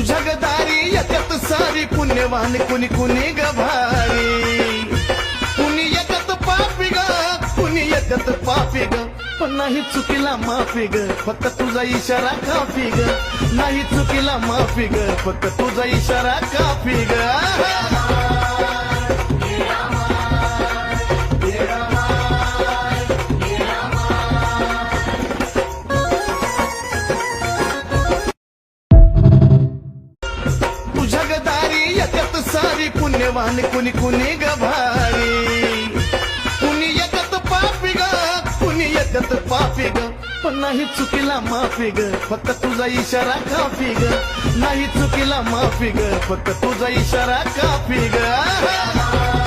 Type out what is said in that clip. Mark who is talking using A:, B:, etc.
A: तुझ्या गदारी येत्यात सारी पुण्यवान कुणी कुणी गभारी कुणी येतात पापी ग कुणी येतात पापी ग पण नाही चुकीला माफी ग फक्त तुझा इशारा काफी ग नाही चुकीला माफी ग फक्त तुझा इशारा काफी ग तुझ्या गदारी येत्यात सारी पुण्यवान कुणी कुणी गभारी कुणी येतात पापी ग कुणी येतात पापी ग पण नाही चुकीला माफी ग फक्त तुझा इशारा काफी ग नाही चुकीला माफी ग फक्त तुझा इशारा काफी ग